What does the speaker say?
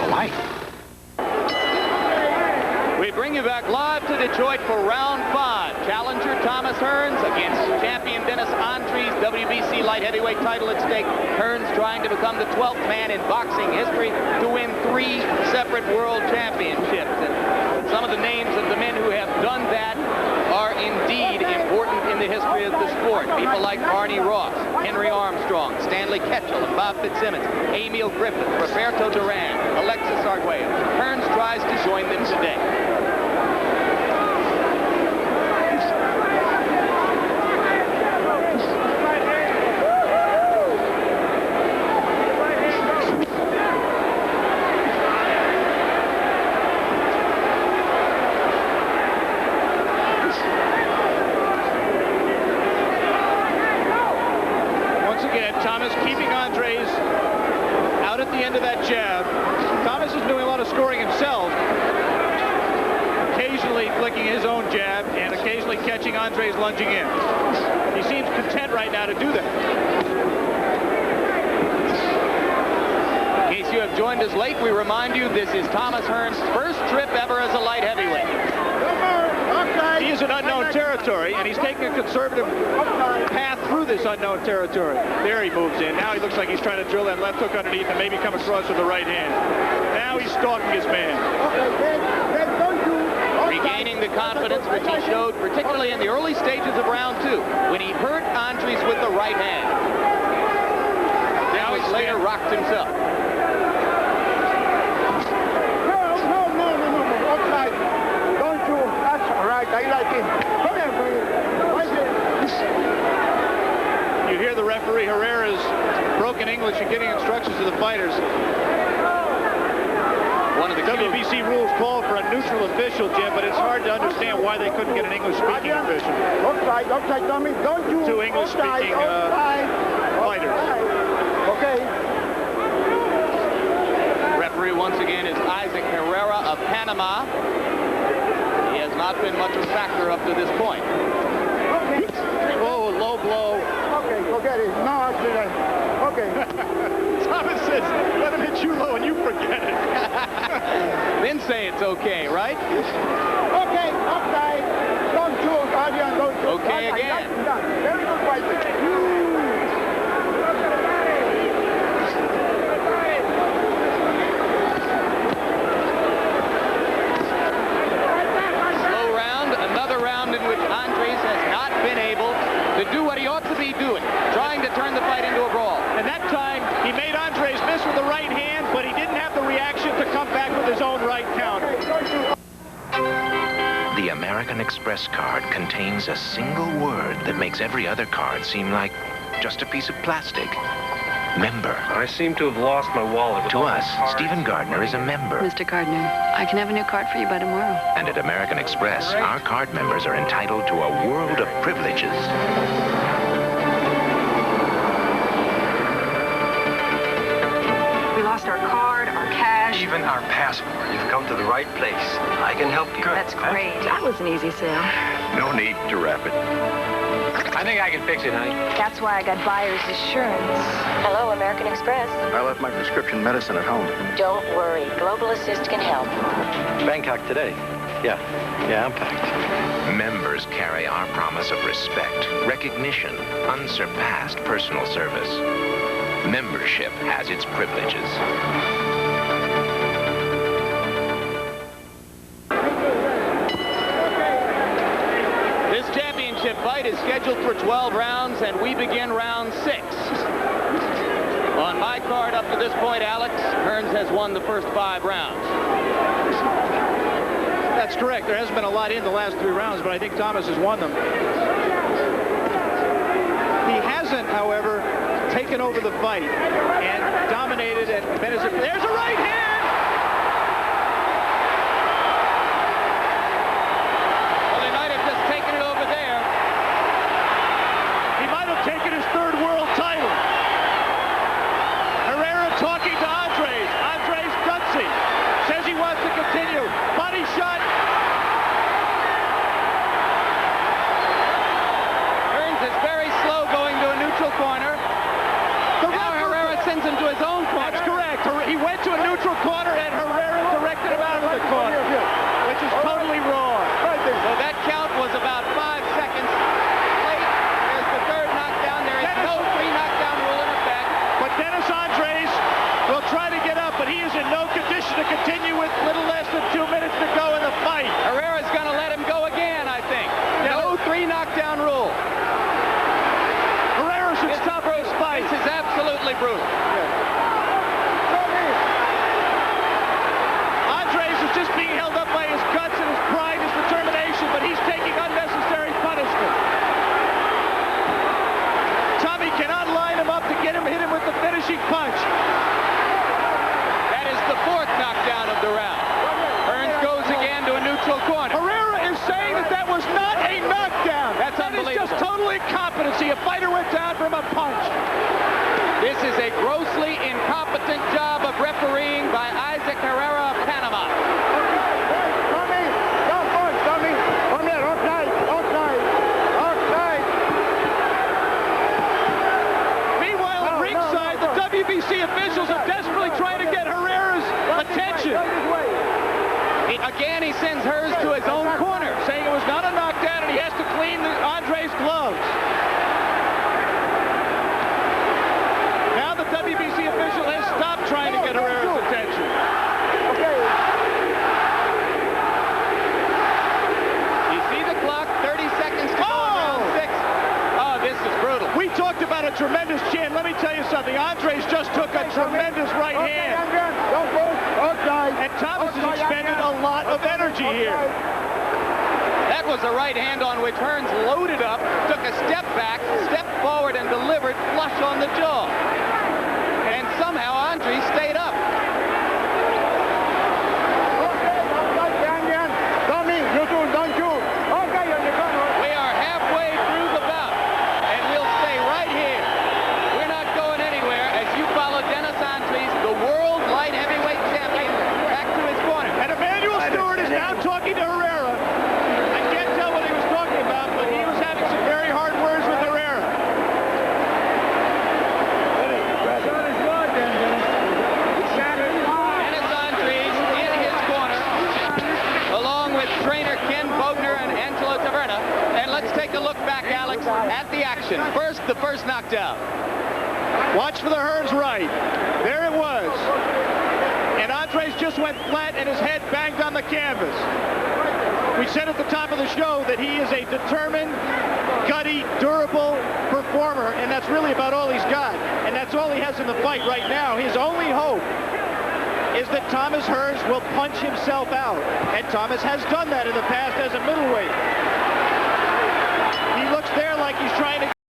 life. We bring you back live to Detroit for round 5. Challenger Thomas Hearns against champion Dennis Andries. WBC light heavyweight title at stake. Hearns trying to become the 12th man in boxing history to win 3 separate world championships. And some of the names of the men who have done that are indeed important in the history of the sport. People like Barney Ross, Henry Armstrong, Stanley Ketchel, and Bob Fitzsimmons, Emil Griffith, Roberto Duran, Alexis Arguello. Hearns tries to join them today. Thomas keeping Andries out at the end of that jab. Thomas is doing a lot of scoring himself, occasionally flicking his own jab and occasionally catching Andries lunging in. He seems content right now to do that. In case you have joined us late, we remind you this is Thomas Hearns' first trip ever as a light heavyweight. He is in unknown territory, and he's taking a conservative path through this unknown territory. There he moves in. Now he looks like he's trying to drill that left hook underneath and maybe come across with the right hand. Now he's stalking his man. Regaining the confidence which he showed, particularly in the early stages of round 2, when he hurt Andries with the right hand. Now he's later rocked himself. You hear the referee Herrera's broken English and giving instructions to the fighters. One of the WBC rules call for a neutral official, Jim, but it's hard to understand why they couldn't get an English-speaking official. Two English-speaking fighters. Okay. Referee once again is Isaac Herrera of Panama. He has not been much of a factor up to this point. Oh, low blow. Okay, forget it. No accident. Okay. Thomas says, let him hit you low and you forget it. Then say it's okay, right? Okay, outside. Don't shoot, Adrian, don't shoot. Okay again. Very good fighting. In which Andries has not been able to do what he ought to be doing, trying to turn the fight into a brawl. And that time, he made Andries miss with the right hand, but he didn't have the reaction to come back with his own right counter. The American Express card contains a single word that makes every other card seem like just a piece of plastic. Member. I seem to have lost my wallet. To us, Stephen Gardner is a member. Mr. Gardner, I can have a new card for you by tomorrow. And at American Express, our card members are entitled to a world of privileges. We lost our card, our cash. Even our passport. You've come to the right place. I can help you. That's great. That was an easy sale. No need to wrap it. I think I can fix it, honey. That's why I got buyer's assurance. Hello, American Express. I left my prescription medicine at home. Don't worry. Global Assist can help. Bangkok today. Yeah, I'm packed. Members carry our promise of respect, recognition, unsurpassed personal service. Membership has its privileges. Fight is scheduled for 12 rounds, and we begin round 6. On my card up to this point, Alex, Hearns has won the first 5 rounds. That's correct. There hasn't been a lot in the last 3 rounds, but I think Thomas has won them. He hasn't, however, taken over the fight and dominated and there's a right hand! Taking his 3rd world title. Herrera talking to Andries. Andries gutsy. Says he wants to continue. Body shot. Hearns is very slow going to a neutral corner. Now Herrera sends him to his own corner. That's correct. He went to a neutral knockdown of the round. Hearns goes again to a neutral corner. Herrera is saying that that was not a knockdown. That's That is unbelievable. just total incompetency. A fighter went down from a punch. This is a grossly incompetent job of refereeing by Isaac Herrera of Panama. Tommy, come on, Tommy. Come here, outside, outside, outside. Meanwhile, at ringside, the WBC officials are desperately trying to get Herrera's attention. Again, he sends Hearns to his own corner. Saying it was not a knockdown and he has to clean Andries' gloves. Now the WBC official has stopped trying to get Herrera's attention. You see the clock, 30 seconds to go in round 6. Oh, this is brutal. We talked about a tremendous chin. Let me tell you something. Andries just took a tremendous right hand. Don't go outside. And Thomas has expended a lot of energy here. That was a right hand on which Hearns loaded up, took a step back, stepped forward, and delivered flush on the jaw. And somehow Andries stayed up. Tommy, you too, don't you? Okay, you're the corner. We are halfway through the bout, and we'll stay right here. We're not going anywhere as you follow Dennis Andries, the world light heavyweight champion, back to his corner. And Emmanuel Stewart is now talking to Herrera. I can't tell what he was talking about, but he was having some very hard words with Herrera. Dennis Andries in his corner, along with trainer Ken Bogner and Angelo Taverna. And let's take a look back, Alex, at the action. First, the first knockdown. Watch for the Hearns right. There it was. And Andries just went flat and his head banged on the canvas. We said at the top of the show that he is a determined, gutty, durable performer, and that's really about all he's got. And that's all he has in the fight right now. His only hope is that Thomas Hearns will punch himself out. And Thomas has done that in the past as a middleweight.